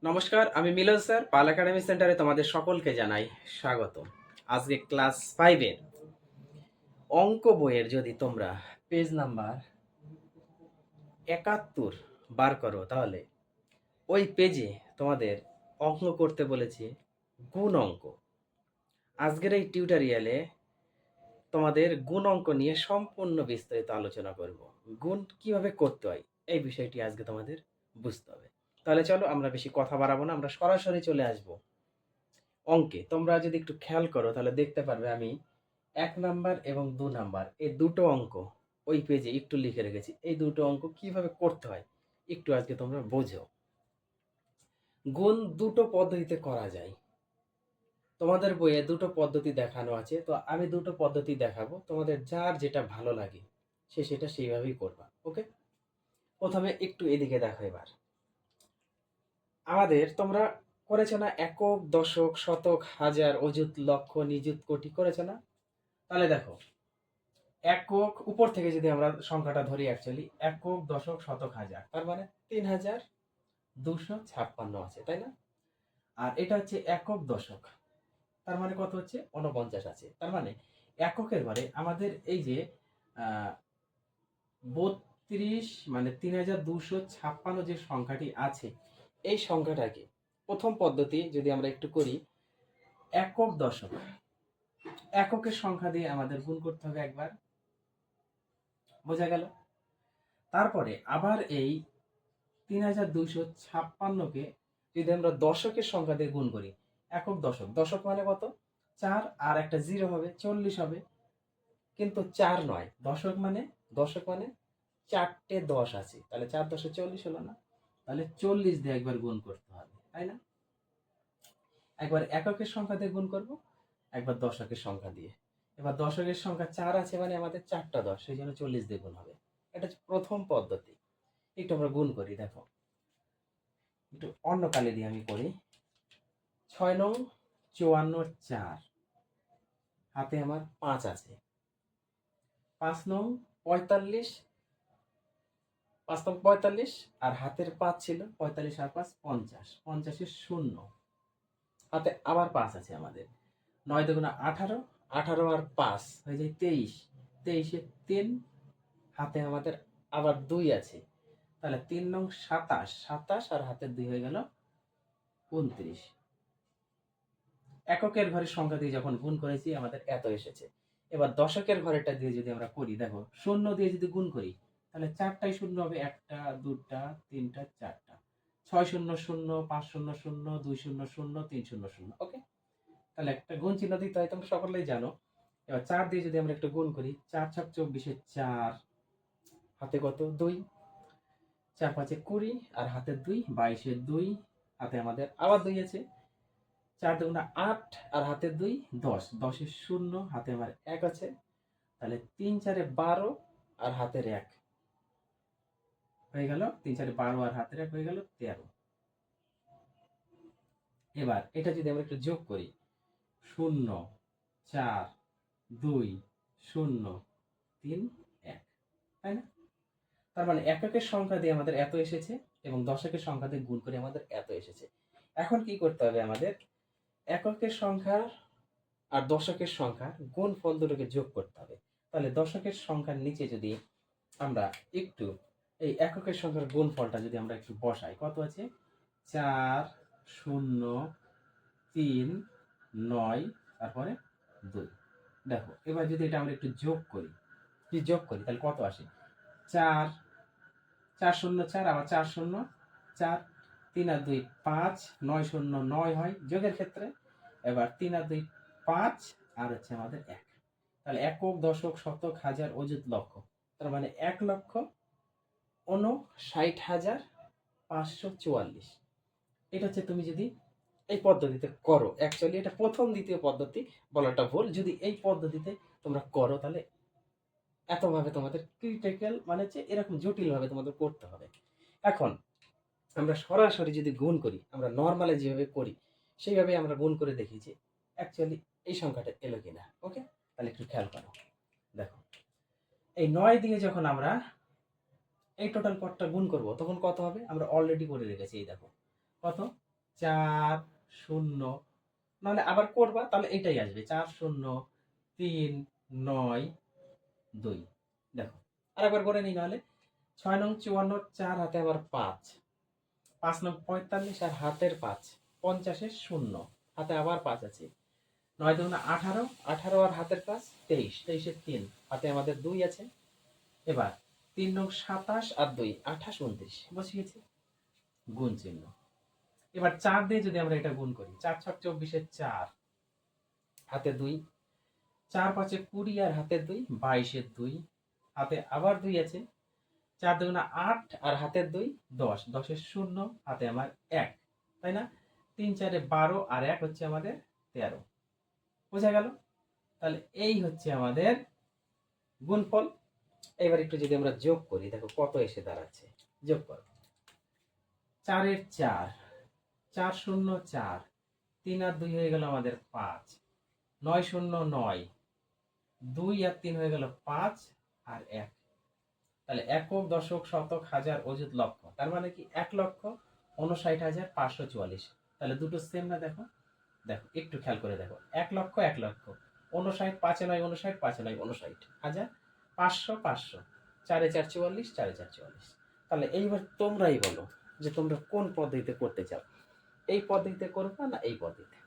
নমস্কার, আমি মিলন স্যার। পাল একাডেমি সেন্টারে তোমাদের সকলকে জানাই স্বাগত। আজকে ক্লাস 5 এর অঙ্ক বইয়ের যদি তোমরা পেজ নাম্বার 71 বার করো, তাহলে ওই পেজে তোমাদের অঙ্ক করতে বলেছে গুণ অঙ্ক। আজকের এই টিউটোরিয়ালে তোমাদের গুণ অঙ্ক নিয়ে সম্পূর্ণ বিস্তারিত আলোচনা করব। গুণ কিভাবে করতে হয় এই বিষয়টি আজকে তোমাদের বুঝতে হবে। তাহলে চলো, আমরা বেশি কথা বাড়াবো না, আমরা সরাসরি চলে আসবো অঙ্কে। তোমরা যদি একটু খেয়াল করো তাহলে দেখতে পারবে আমি 1 নাম্বার এবং 2 নাম্বার এই দুটো অঙ্ক ওই পেজে একটু লিখে রেখেছি। এই দুটো অঙ্ক কিভাবে করতে হয় একটু আজকে তোমরা বোঝো। গুণ দুটো পদ্ধতিতে করা যায়। তোমাদের বইয়ে দুটো পদ্ধতি দেখানো আছে, তো আমি দুটো পদ্ধতি দেখাবো, তোমাদের যার যেটা ভালো লাগে সে সেটা সেইভাবেই করবা। ওকে, প্রথমে একটু এদিকে দেখো। এবার আমাদের তোমরা করেছো না একক, দশক, শতক, হাজার, অযুত, লক্ষ, নিযুত, কোটি করেছো না? তাহলে দেখো, একক উপর থেকে যদি আমরা সংখ্যাটা ধরি, অ্যাকচুয়ালি একক, দশক, শতক, হাজার, তার মানে 3256 আছে, তাই না? আর এটা হচ্ছে একক দশক, তার মানে কত হচ্ছে 49 আছে। তার মানে এককের ঘরে আমাদের এই যে 32 মানে 3256 যে সংখ্যাটি আছে, এই সংখ্যাটাকে প্রথম পদ্ধতি যদি আমরা একটু করি, একক দশক, এককের সংখ্যা দিয়ে আমাদের গুণ করতে হবে একবার, বোঝা গেল? তারপরে আবার এই 3256কে যদি আমরা দশকের সংখ্যা দিয়ে গুণ করি, একক দশক, দশক মানে কত? 4 আর একটা জিরো হবে, 40 হবে। কিন্তু 4 নয়, দশক মানে 4টে 10 আছে, তাহলে 4 10 40 হলো না? তাহলে 40 দিয়ে একবার গুণ করতে হবে, তাই না? একবার এককের সংখ্যা দিয়ে গুণ করব, একবার দশকের সংখ্যা দিয়ে। এবার দশকের সংখ্যা 4 আছে মানে আমাদের 4টা 10, সেই জন্য 40 দিয়ে গুণ হবে। এটা হচ্ছে প্রথম পদ্ধতি। একটু আমরা গুণ করি, দেখো একটু অন্য কালে দিয়ে আমি করি। 6 নং 54 4, হাতে আমার 5 আছে। 5 নং 45, 5 নং 45 আর হাতের 5 ছিল, 45 আর 5 50, 50-এর শূন্য, হাতে আবার 5 আছে আমাদের। 9 দুগুণা 18, 18 আর 5 হয়ে যায় 23, 23-এর 3, হাতে আমাদের আবার 2 আছে, তাহলে 3 নং 27, 27 আর হাতের 2 হয়ে গেল 29। এককের ঘরের সংখ্যা দিয়ে যখন গুণ করেছি আমাদের এত এসেছে। এবার দশকের ঘরেরটা দিয়ে যদি আমরা করি, দেখো শূন্য দিয়ে যদি গুণ করি তাহলে 4টাই শূন্য হবে, 1টা 2টা 3টা 4টা, 6 শূন্য শূন্য, 5 শূন্য শূন্য, 2 শূন্য শূন্য, 3 শূন্য শূন্য। ওকে, তাহলে একটা গুণ চিহ্ন দিতে হয়, তোমরা সকলেই জানো। এবার 4 দিয়ে যদি আমরা একটা গুণ করি, 4 ছক 24-এ 4, হাতে কত 2, 4 5-এ 20 আর হাতে 2, 22-এ 2, হাতে আমাদের আবার 2 আছে। 4 দুগুণা 8 আর হাতে 2 10, 10-এর শূন্য, হাতে আমার 1 আছে, তাহলে 3 4-এ 12 আর হাতের 1 হয়ে গেল, 3 4-এ 12 আর হাতের 1 হয়ে গেল 13। এবার এটা যদি আমরা একটু যোগ করি, 0 4 2 0 3 1, তাই না? তার মানে এককের সংখ্যা দিয়ে আমাদের এত এসেছে এবং দশকের সংখ্যা দিয়ে গুণ করে আমাদের এত এসেছে। এখন কি করতে হবে আমাদের? এককের সংখ্যা আর দশকের সংখ্যার গুণফল দুটোকে যোগ করতে হবে। তাহলে দশকের সংখ্যার নিচে যদি আমরা একটু এই এককের সংখ্যার গুণফলটা যদি আমরা একটু বসাই, কত আছে? 4 0 3 9, তারপরে 2। দেখো এবার যদি এটা আমরা একটু যোগ করি, কি যোগ করি তাহলে কত আসে? 4 4 0 4, আবার 4 0 4, 3 আর 2 5, 9 0 9 হয় যোগের ক্ষেত্রে। এবার 3 আর 2 5 আর হচ্ছে আমাদের 1, তাহলে একক দশক শতক হাজার অযুত লক্ষ, তার মানে 1,59,544। এটা হচ্ছে তুমি যদি এই পদ্ধতিতে করো, অ্যাকচুয়ালি এটা প্রথম দ্বিতীয় পদ্ধতি বলাটা ভুল, যদি এই পদ্ধতিতে তোমরা করো তাহলে এতভাবে তোমাদের ক্রিটিক্যাল মানে হচ্ছে এরকম জটিলভাবে তোমাদের করতে হবে। এখন আমরা সরাসরি যদি গুণ করি, আমরা নর্মালে যেভাবে করি সেইভাবে আমরা গুণ করে দেখি যে অ্যাকচুয়ালি এই সংখ্যাটা এলো কিনা। ওকে, তাহলে একটু খেয়াল করো। দেখো এই 9 দিয়ে যখন আমরা এই টোটাল পদটা গুণ করব তখন কত হবে? আমরা অলরেডি করে রেখেছি, এই দেখো কত 4 0, নাহলে আবার করবা তাহলে এটাই আসবে 4 0 3 9 2। দেখো আরেকবার করে নিই, নাহলে 6 নং 54, 4 হাতে আবার 5, 5 নং 45 আর হাতের 5, 50 শূন্য, হাতে আবার 5 আছে, 9 দুগুণে 18, 18 আর হাতের 5 23, 23 3, হাতে আমাদের 2 আছে। এবার 3 নং 27 আর 2 28 29, বসে গেছে গুণ চিহ্ন। এবার 4 দিয়ে যদি আমরা এটা গুণ করি, 4 6 24 4, হাতে 2, 4 5 20 আর হাতে 2 22 2, হাতে আবার 2 আছে, 4 দুগুণে 8 আর হাতের 2 10, 10 শূন্য, হাতে আমার 1, তাই না? 3 4 12 আর 1 হচ্ছে আমাদের 13, বোঝা গেল? তাহলে এই হচ্ছে আমাদের গুণফল। এবার একটু যদি আমরা যোগ করি, দেখো কত এসে দাঁড়াচ্ছে। যোগ করো, 4 এর 4, 4 0 4, 3 আর 2 হয়ে গেল আমাদের 5, 9 0 9, 2 আর 3 হয়ে গেল 5 আর 1। তাহলে একক, দশক, শতক, হাজার, অযুত, লক্ষ, তার মানে কি 1,59,544। তাহলে দুটো সেম না? দেখো দেখো একটু খেয়াল করে দেখো, 1 লক্ষ 1 লক্ষ, 59 5 9 59, 5 9 59, হাজার, 500 500, 4 4 44, 4 4 44। তাহলে এইবার তোমরাই বলো যে তোমরা কোন পদ্ধতিতে করতে চাও, এই পদ্ধতিতে করবা না এই পদ্ধতিতে?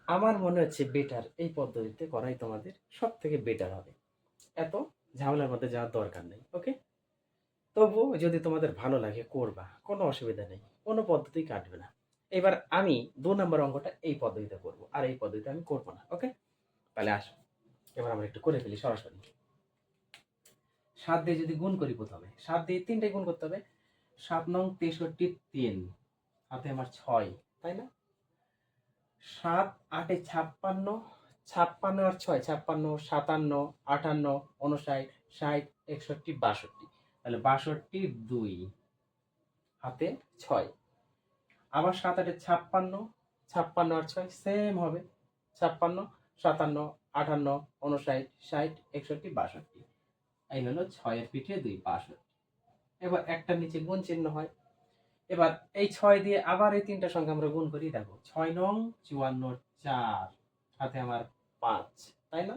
আমার মনে হচ্ছে বেটার এই পদ্ধতিতে করাই তোমাদের সব থেকে বেটার হবে, এত ঝামেলার মধ্যে যাওয়ার দরকার নেই। ওকে, তবুও যদি তোমাদের ভালো লাগে করবা, কোনো অসুবিধা নেই, কোনো পদ্ধতি কাটবে না। এবার আমি 2 নম্বর অঙ্কটা এই পদ্ধতিতে করব, আর এই পদ্ধতিতে আমি করব না। ওকে, তাহলে আসো এবার আমরা একটু করে ফেলি সরাসরি। 7 দিয়ে যদি গুণ করি, প্রথমে 7 দিয়ে 3টাই গুণ করতে হবে। 7 নং 63 3, হাতে আমার 6, তাই না? 7 8 56, 56 আর 6 56, 57 58 59 60 61 62, তাহলে 62 2, হাতে 6। আবার 7 8 56, 56 আর 6 সেম হবে, 56 57 58 59 60 61 62, এই হলো 6 এর পিঠে 2 62। এবার একটা নিচে গুণ চিহ্ন হয়। এবার এই 6 দিয়ে আবার এই তিনটা সংখ্যা আমরা গুণ করি। দেখো 6 নং 54 4, হাতে আমার 5, তাই না?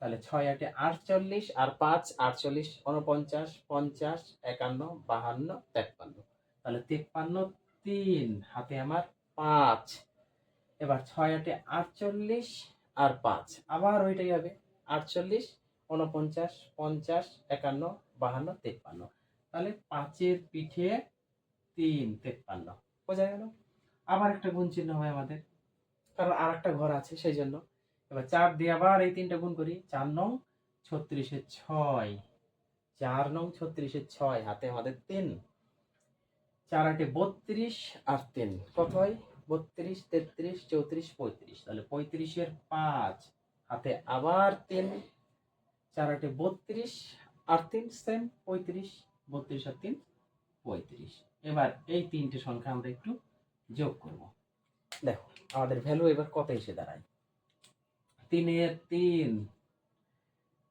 তাহলে 6 8 48 আর 5 48 49 50 51 52 53, তাহলে 53 3, হাতে আমার 5। এবার 6 8 48 আর 5, আবার ওইটাই হবে 48 49 50 51 52 53, তাহলে 5 এর পিঠে 3 53, বোঝা গেল? আবার একটা গুণ চিহ্ন হয় আমাদের, কারণ আর একটা ঘর আছে সেই জন্য। এবার 4 দিয়ে আবার এই তিনটা গুণ করি, 4 নং 36 6, 4 নং 36 6, হাতে আমাদের 3, 4 8 32 আর 3 কত হয়? 32 33 34 35, তাহলে 35 এর 5, হাতে আবার 3, 4 8 32 আর 3 সেম 35, 32 আর 3 35। এবার এই তিনটে সংখ্যা আমরা একটু যোগ করব। দেখো আমাদের ভ্যালু এবার কত এসে দাঁড়ায়। 3 এর 3,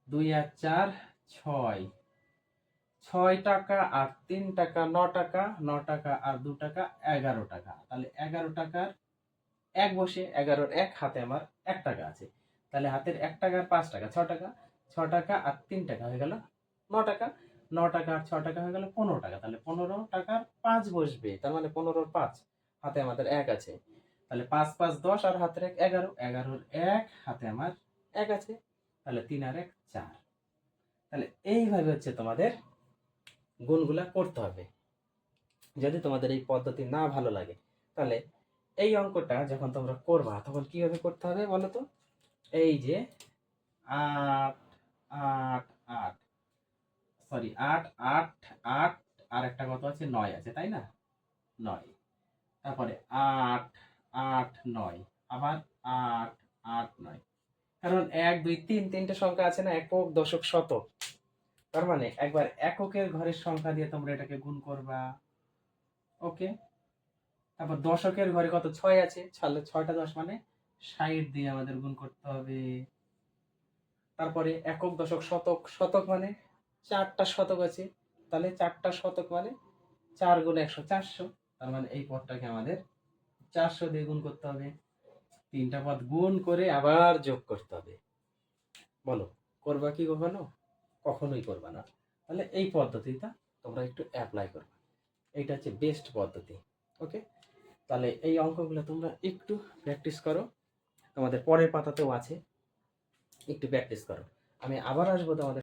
2 আর 4 6, 6 টাকা আর 3 টাকা 9 টাকা, 9 টাকা আর 2 টাকা 11 টাকা, তাহলে 11 টাকার 1 বসে, 11 1, হাতে আমার 1 টাকা আছে, তাহলে হাতের 1 টাকা আর 5 টাকা 6 টাকা, 6 টাকা আর 3 টাকা হয়ে গেল 9 টাকা, 9 টাকা আর 6 টাকা হয়ে গেল 15 টাকা, তাহলে 15 টাকার 5 বসবে, তার মানে 15 এর 5, হাতে আমাদের 1 আছে, তাহলে 5 5 10 আর হাতের 1 11, 11 এর 1, হাতে আমার 1 আছে, তাহলে 3 আর 1 4। তাহলে এইভাবে হচ্ছে তোমাদের গুণগুলা করতে হবে। যদি তোমাদের এই পদ্ধতি না ভালো লাগে, তাহলে এই অঙ্কটা যখন তোমরা করবা তখন কিভাবে করতে হবে বলো তো? এই যে 8 8 8, সরি 8 8 8, আর একটা কত আছে 9 আছে, তাই না? 9, তারপরে 8 8 9, আবার 8 8 9, কারণ 1 2 3 তিনটে সংখ্যা আছে না, একক দশক শতক, তার মানে একবার এককের ঘরের সংখ্যা দিয়ে তোমরা এটাকে গুণ করবা। ওকে, তারপর দশকের ঘরে কত 6 আছে, তাহলে 6টা 10 মানে 60 দিয়ে আমাদের গুণ করতে হবে। তারপরে একক দশক শতক, শতক মানে 4টা শতক আছে, তাহলে 4টা শতক মানে 4 গুণ 100 400, তার মানে এই পদটাকে আমাদের 400 দিয়ে গুণ করতে হবে, 3টা পদ গুণ করে আবার যোগ করতে হবে। বলো করবা কি কখনো? কখনোই করবা না। তাহলে এই পদ্ধতিটা তোমরা একটু অ্যাপ্লাই করবে, এইটা হচ্ছে বেস্ট পদ্ধতি। ওকে, তাহলে এই অঙ্কগুলো তোমরা একটু প্র্যাকটিস করো, তোমাদের পরের পাতাতেও আছে, একটু প্র্যাকটিস করো। আমি আবার আসবো তোমাদের